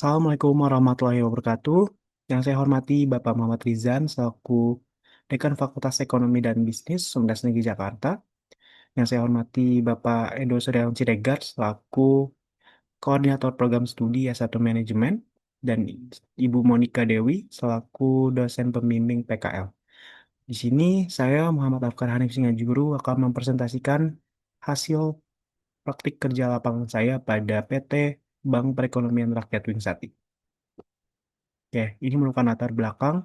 Assalamualaikum warahmatullahi wabarakatuh. Yang saya hormati Bapak Muhammad Rizan selaku Dekan Fakultas Ekonomi dan Bisnis Universitas Negeri Jakarta. Yang saya hormati Bapak Edo Suryawan Siregar selaku Koordinator Program Studi S1 Manajemen dan Ibu Monika Dewi selaku dosen pembimbing PKL. Di sini saya Muhammad Afkar Hanif Singajuru akan mempresentasikan hasil praktik kerja lapangan saya pada PT Bank Perekonomian Rakyat Wingsati. Oke, ini merupakan latar belakang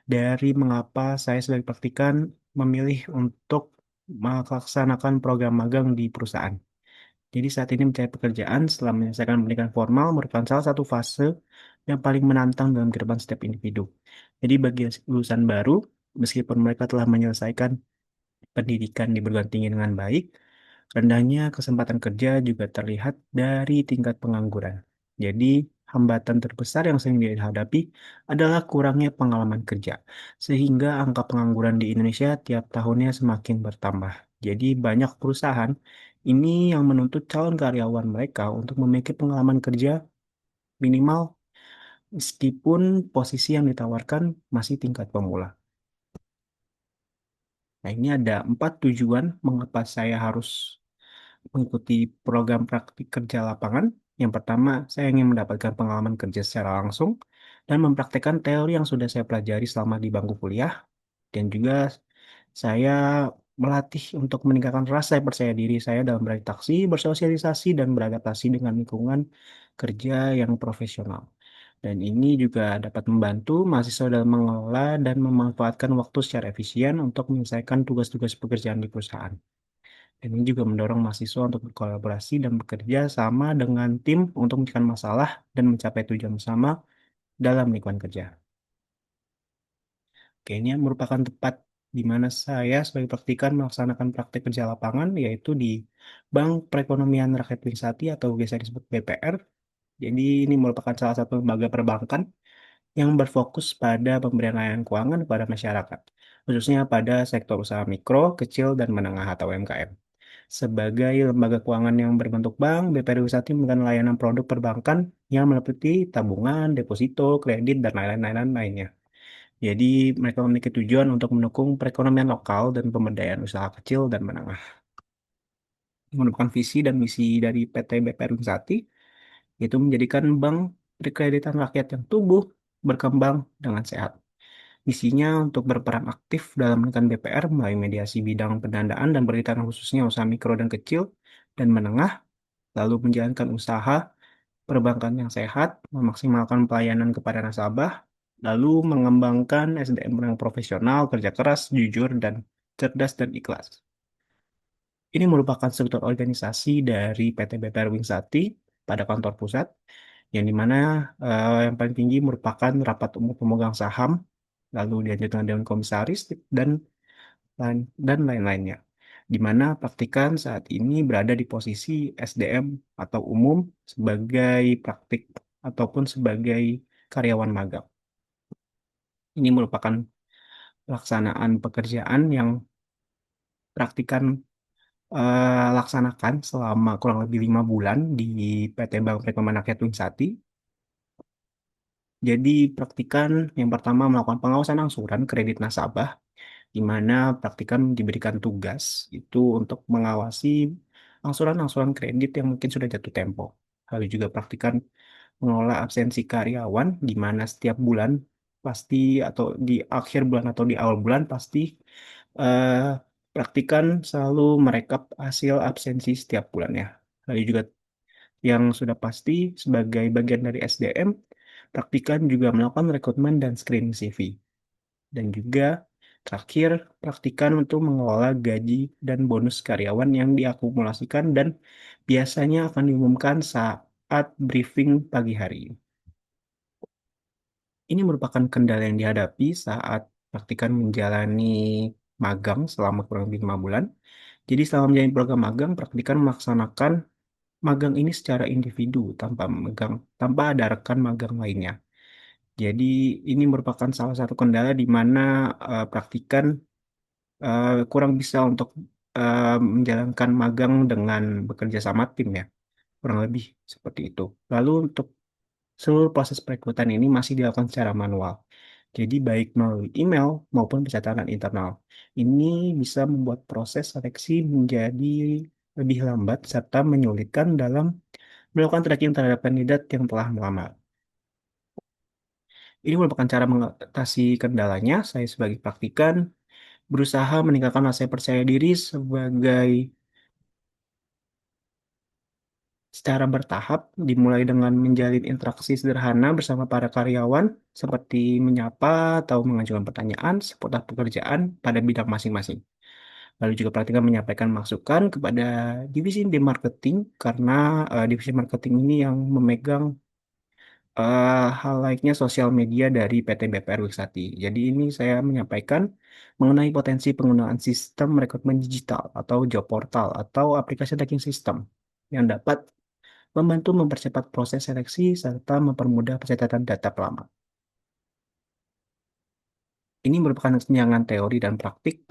dari mengapa saya sebagai praktikan memilih untuk melaksanakan program magang di perusahaan. Jadi saat ini mencari pekerjaan setelah menyelesaikan pendidikan formal merupakan salah satu fase yang paling menantang dalam kehidupan setiap individu. Jadi bagi lulusan baru, meskipun mereka telah menyelesaikan pendidikan di perguruan tinggi dengan baik, rendahnya kesempatan kerja juga terlihat dari tingkat pengangguran. Jadi, hambatan terbesar yang sering dihadapi adalah kurangnya pengalaman kerja, sehingga angka pengangguran di Indonesia tiap tahunnya semakin bertambah. Jadi, banyak perusahaan ini yang menuntut calon karyawan mereka untuk memiliki pengalaman kerja minimal meskipun posisi yang ditawarkan masih tingkat pemula. Nah, ini ada 4 tujuan mengapa saya harus mengikuti program praktik kerja lapangan. Yang pertama, saya ingin mendapatkan pengalaman kerja secara langsung dan mempraktekkan teori yang sudah saya pelajari selama di bangku kuliah. Dan juga saya melatih untuk meningkatkan rasa percaya diri saya dalam berinteraksi, bersosialisasi, dan beradaptasi dengan lingkungan kerja yang profesional. Dan ini juga dapat membantu mahasiswa dalam mengelola dan memanfaatkan waktu secara efisien untuk menyelesaikan tugas-tugas pekerjaan di perusahaan. Dan ini juga mendorong mahasiswa untuk berkolaborasi dan bekerja sama dengan tim untuk mencegah masalah dan mencapai tujuan bersama dalam lingkungan kerja. Oke, ini merupakan tempat di mana saya sebagai praktikan melaksanakan praktik kerja lapangan, yaitu di Bank Perekonomian Rakyat Winsati atau biasa disebut BPR. Jadi ini merupakan salah satu lembaga perbankan yang berfokus pada pemberian layanan keuangan kepada masyarakat, khususnya pada sektor usaha mikro, kecil, dan menengah atau UMKM. Sebagai lembaga keuangan yang berbentuk bank, BPR Wisata memberikan layanan produk perbankan yang meliputi tabungan, deposito, kredit, dan lain-lain lainnya. Jadi, mereka memiliki tujuan untuk mendukung perekonomian lokal dan pemberdayaan usaha kecil dan menengah. Merupakan visi dan misi dari PT BPR Wisata, yaitu menjadikan bank perkreditan rakyat yang tumbuh, berkembang dengan sehat. Misinya untuk berperan aktif dalam meningkatkan BPR melalui mediasi bidang pendanaan dan perkreditan khususnya usaha mikro dan kecil dan menengah, lalu menjalankan usaha perbankan yang sehat, memaksimalkan pelayanan kepada nasabah, lalu mengembangkan SDM yang profesional, kerja keras, jujur, dan cerdas dan ikhlas. Ini merupakan struktur organisasi dari PT BPR Winsati pada kantor pusat, yang dimana yang paling tinggi merupakan rapat umum pemegang saham, lalu dilanjutkan dengan komisaris dan dan lain-lainnya. Di mana praktikan saat ini berada di posisi SDM atau umum sebagai praktik ataupun sebagai karyawan magang. Ini merupakan pelaksanaan pekerjaan yang praktikan laksanakan selama kurang lebih 5 bulan di PT Bank Perekonomian Rakyat Winsati. Jadi praktikan yang pertama melakukan pengawasan angsuran kredit nasabah, di mana praktikan diberikan tugas itu untuk mengawasi angsuran-angsuran kredit yang mungkin sudah jatuh tempo. Lalu juga praktikan mengelola absensi karyawan, di mana setiap bulan pasti atau di akhir bulan atau di awal bulan pasti eh, praktikan selalu merekap hasil absensi setiap bulannya. Lalu juga yang sudah pasti sebagai bagian dari SDM, praktikan juga melakukan rekrutmen dan screening CV. Dan juga terakhir, praktikan untuk mengelola gaji dan bonus karyawan yang diakumulasikan dan biasanya akan diumumkan saat briefing pagi hari. Ini merupakan kendala yang dihadapi saat praktikan menjalani magang selama kurang lebih 5 bulan. Jadi selama menjalani program magang, praktikan melaksanakan magang ini secara individu tanpa ada rekan magang lainnya. Jadi ini merupakan salah satu kendala di mana praktikan kurang bisa untuk menjalankan magang dengan bekerja sama tim ya, kurang lebih seperti itu. Lalu untuk seluruh proses perekrutan ini masih dilakukan secara manual. Jadi baik melalui email maupun pencatatan internal. Ini bisa membuat proses seleksi menjadi lebih lambat serta menyulitkan dalam melakukan tracking terhadap kandidat yang telah melamar. Ini merupakan cara mengatasi kendalanya. Saya sebagai praktikan berusaha meningkatkan rasa percaya diri sebagai secara bertahap, dimulai dengan menjalin interaksi sederhana bersama para karyawan, seperti menyapa atau mengajukan pertanyaan seputar pekerjaan pada bidang masing-masing. Lalu juga praktikkan menyampaikan masukan kepada divisi di marketing, karena divisi marketing ini yang memegang hal layaknya sosial media dari PT BPR Wirsati. Jadi ini saya menyampaikan mengenai potensi penggunaan sistem rekrutmen digital atau job portal atau aplikasi tracking system yang dapat membantu mempercepat proses seleksi serta mempermudah pencatatan data pelamar. Ini merupakan kesenjangan teori dan praktik.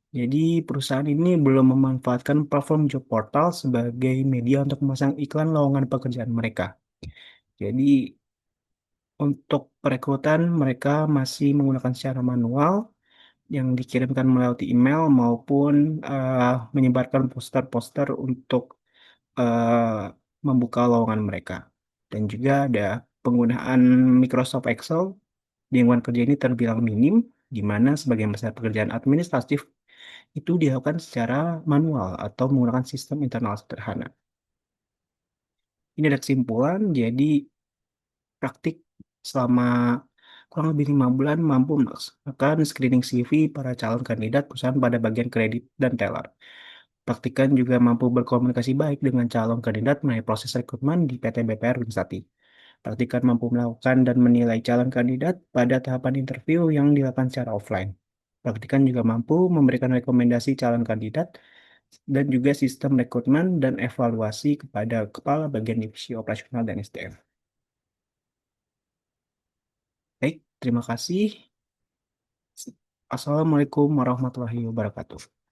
Jadi perusahaan ini belum memanfaatkan platform job portal sebagai media untuk memasang iklan lowongan pekerjaan mereka. Jadi untuk perekrutan mereka masih menggunakan secara manual yang dikirimkan melalui email maupun eh, menyebarkan poster-poster untuk membuka lowongan mereka. Dan juga ada penggunaan Microsoft Excel di lingkungan kerja ini terbilang minim, di mana sebagian besar pekerjaan administratif itu dilakukan secara manual atau menggunakan sistem internal sederhana. Ini ada kesimpulan, jadi praktik selama kurang lebih 5 bulan mampu melaksanakan screening CV para calon kandidat perusahaan pada bagian kredit dan teller. Praktikan juga mampu berkomunikasi baik dengan calon kandidat mengenai proses rekrutmen di PT BPR Winsati. Praktikan mampu melakukan dan menilai calon kandidat pada tahapan interview yang dilakukan secara offline. Praktikan juga mampu memberikan rekomendasi calon kandidat dan juga sistem rekrutmen dan evaluasi kepada kepala bagian divisi operasional dan SDM. Baik, terima kasih. Assalamualaikum warahmatullahi wabarakatuh.